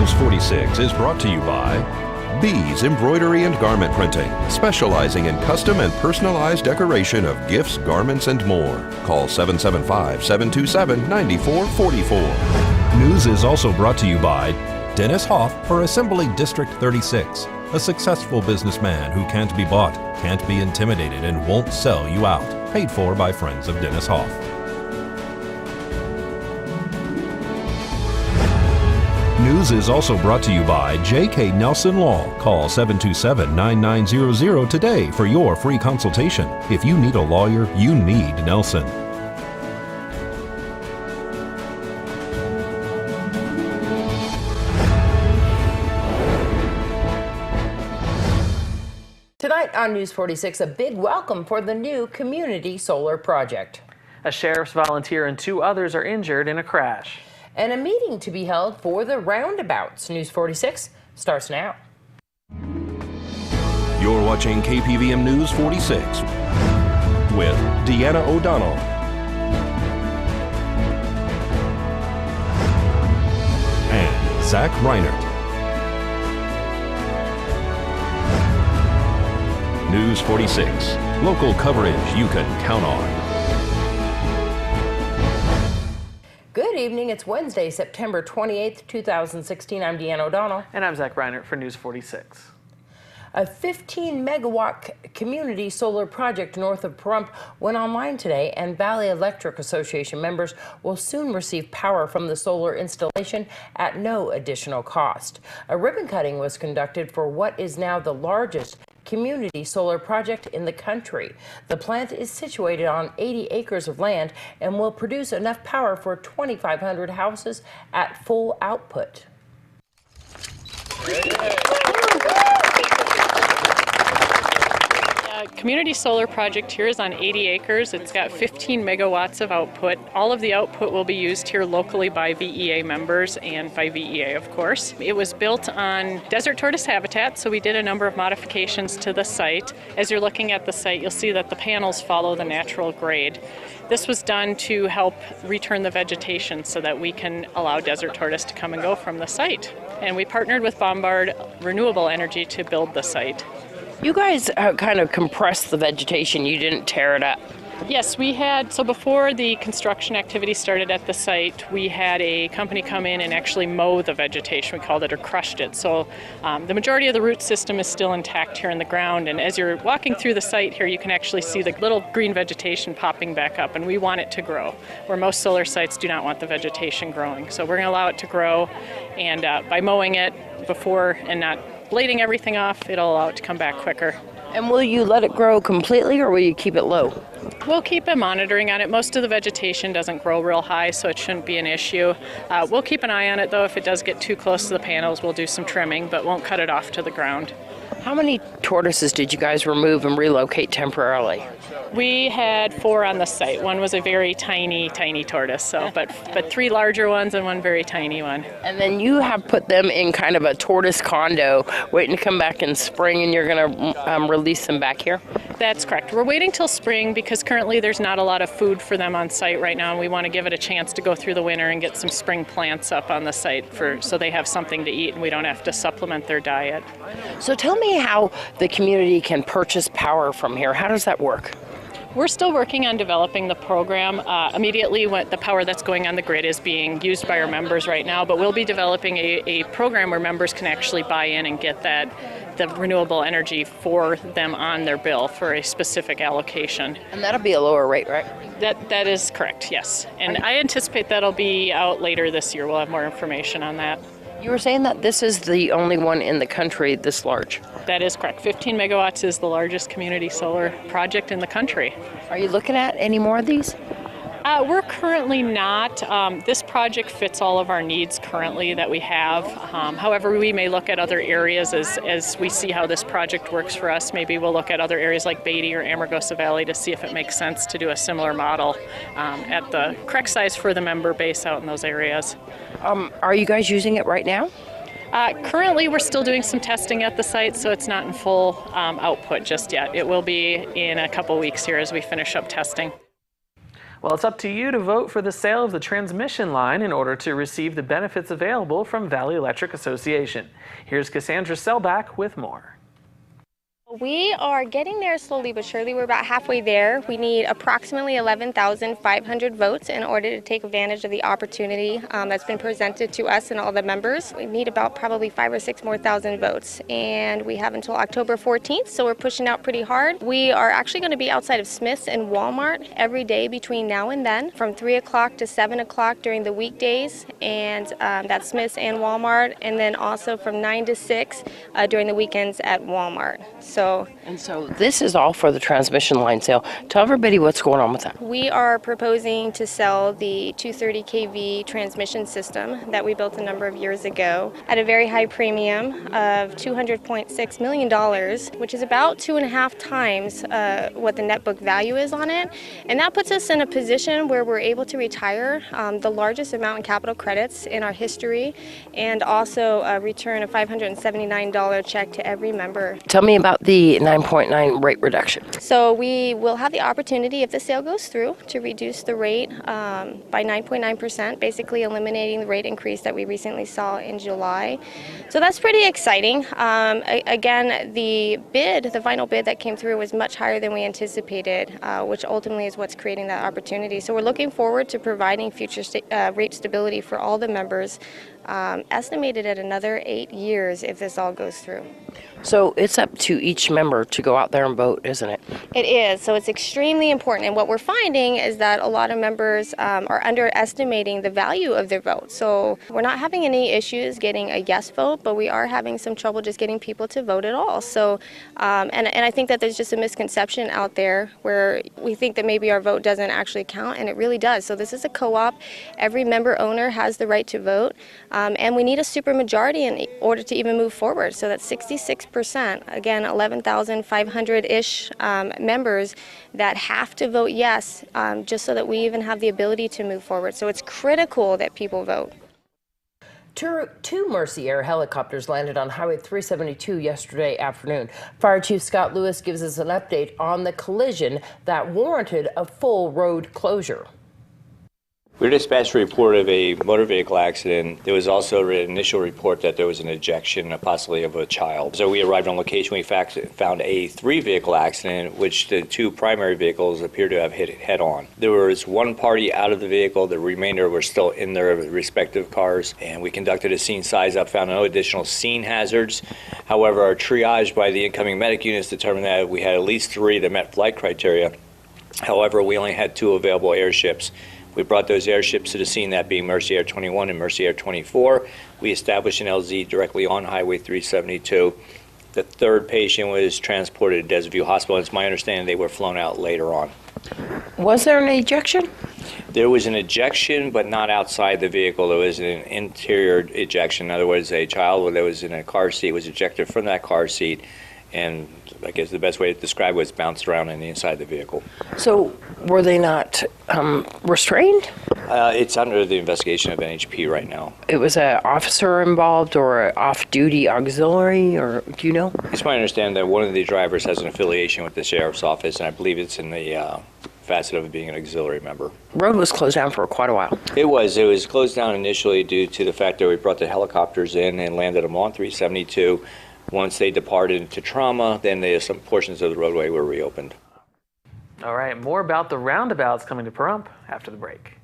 News 46 is brought to you by Bees Embroidery and Garment Printing, specializing in custom and personalized decoration of gifts, garments, and more. Call 775-727-9444. News is also brought to you by Dennis Hoff for Assembly District 36, a successful businessman who can't be bought, can't be intimidated, and won't sell you out. Paid for by friends of Dennis Hoff. News is also brought to you by J.K. Nelson Law. Call 727-9900 today for your free consultation. If you need a lawyer, you need Nelson. Tonight on News 46, a big welcome for the new community solar project. A sheriff's volunteer and 2 others are injured in a crash. And a meeting to be held for the roundabouts. News 46 starts now. You're watching KPVM News 46 with Deanna O'Donnell and Zach Reinert. News 46, local coverage you can count on. Good evening. It's Wednesday, September 28th, 2016. I'm Deanna O'Donnell. And I'm Zach Reinert for News 46. A 15-megawatt community solar project north of Pahrump went online today, and Valley Electric Association members will soon receive power from the solar installation at no additional cost. A ribbon cutting was conducted for what is now the largest community solar project in the country. The plant is situated on 80 acres of land and will produce enough power for 2,500 houses at full output. Community solar project here is on 80 acres. It's got 15 megawatts of output. All of the output will be used here locally by VEA members and by VEA, of course. It was built on desert tortoise habitat, so we did a number of modifications to the site. As you're looking at the site, you'll see that the panels follow the natural grade. This was done to help return the vegetation so that we can allow desert tortoise to come and go from the site. And we partnered with Bombard Renewable Energy to build the site. You guys kind of compressed the vegetation. You didn't tear it up. Yes, we had, so before the construction activity started at the site, we had a company come in and actually mow the vegetation. We called it, or crushed it. So the majority of the root system is still intact here in the ground, and as you're walking through the site here, you can actually see the little green vegetation popping back up, and we want it to grow, where most solar sites do not want the vegetation growing. So we're going to allow it to grow, and by mowing it before and not blading everything off, it'll allow it to come back quicker. And will you let it grow completely, or will you keep it low? We'll keep a monitoring on it. Most of the vegetation doesn't grow real high, so it shouldn't be an issue. We'll keep an eye on it, though. If it does get too close to the panels, we'll do some trimming, but won't cut it off to the ground. How many tortoises did you guys remove and relocate temporarily? We had 4 on the site. One was a very tiny tortoise, so but 3 larger ones and 1 very tiny one. And then you have put them in kind of a tortoise condo, waiting to come back in spring, and you're going to release them back here? That's correct. We're waiting till spring because currently there's not a lot of food for them on site right now, and we want to give it a chance to go through the winter and get some spring plants up on the site so they have something to eat and we don't have to supplement their diet. So tell me how the community can purchase power from here. How does that work? We're still working on developing the program. Immediately, the power that's going on the grid is being used by our members right now, but we'll be developing a program where members can actually buy in and get the renewable energy for them on their bill for a specific allocation. And that'll be a lower rate, right? That is correct, yes. And I anticipate that'll be out later this year. We'll have more information on that. You were saying that this is the only one in the country this large. That is correct. 15 megawatts is the largest community solar project in the country. Are you looking at any more of these? We're currently not. This project fits all of our needs currently that we have. However, we may look at other areas as we see how this project works for us. Maybe we'll look at other areas like Beatty or Amargosa Valley to see if it makes sense to do a similar model at the correct size for the member base out in those areas. Are you guys using it right now? Currently, we're still doing some testing at the site, so it's not in full output just yet. It will be in a couple weeks here as we finish up testing. Well, it's up to you to vote for the sale of the transmission line in order to receive the benefits available from Valley Electric Association. Here's Cassandra Selbach with more. We are getting there slowly but surely. We're about halfway there. We need approximately 11,500 votes in order to take advantage of the opportunity that's been presented to us and all the members. We need about probably 5 or 6 more thousand votes, and we have until October 14th, so we're pushing out pretty hard. We are actually going to be outside of Smith's and Walmart every day between now and then, from 3 o'clock to 7 o'clock during the weekdays, and that's Smith's and Walmart, and then also from 9 to 6 during the weekends at Walmart. So this is all for the transmission line sale. Tell everybody what's going on with that. we are proposing to sell the 230 kV transmission system that we built a number of years ago at a very high premium of $200.6 million, which is about 2.5 times what the net book value is on it. And that puts us in a position where we're able to retire the largest amount in capital credits in our history, and also return a $579 check to every member. Tell me about the 9.9 rate reduction. So we will have the opportunity, if the sale goes through, to reduce the rate by 9.9%, basically eliminating the rate increase that we recently saw in July. So that's pretty exciting. Again, the final bid that came through was much higher than we anticipated, which ultimately is what's creating that opportunity. So we're looking forward to providing future rate stability for all the members, estimated at another 8 years if this all goes through. So it's up to each member to go out there and vote, isn't it? It is. So it's extremely important. And what we're finding is that a lot of members are underestimating the value of their vote. So we're not having any issues getting a yes vote, but we are having some trouble just getting people to vote at all. So, and I think that there's just a misconception out there where we think that maybe our vote doesn't actually count, and it really does. So this is a co-op. Every member owner has the right to vote, and we need a supermajority in order to even move forward. So that's 66%. Again, 11,500-ish members that have to vote yes, just so that we even have the ability to move forward. So it's critical that people vote. Two Mercy Air helicopters landed on Highway 372 yesterday afternoon. Fire Chief Scott Lewis gives us an update on the collision that warranted a full road closure. We were dispatched a report of a motor vehicle accident. There was also an initial report that there was an ejection, possibly of a child. So we arrived on location. We found a 3-vehicle accident, which the 2 primary vehicles appear to have hit head-on. There was 1 party out of the vehicle. The remainder were still in their respective cars. And we conducted a scene size-up, found no additional scene hazards. However, our triage by the incoming medic units determined that we had at least 3 that met flight criteria. However, we only had 2 available airships. We brought those airships to the scene, that being Mercy Air 21 and Mercy Air 24. We established an LZ directly on Highway 372. The 3rd patient was transported to Desert View Hospital. It's my understanding they were flown out later on. Was there an ejection? There was an ejection, but not outside the vehicle. There was an interior ejection. In other words, a child that was in a car seat was ejected from that car seat, and I guess the best way to describe it was bounced around in the inside of the vehicle. So were they not restrained? It's under the investigation of NHP right now. It was an officer involved or an off-duty auxiliary, or do you know? It's my understanding that one of the drivers has an affiliation with the sheriff's office, and I believe it's in the facet of being an auxiliary member. Road was closed down for quite a while. It was closed down initially due to the fact that we brought the helicopters in and landed them on 372. Once they departed into trauma, then some portions of the roadway were reopened. All right, more about the roundabouts coming to Pahrump after the break.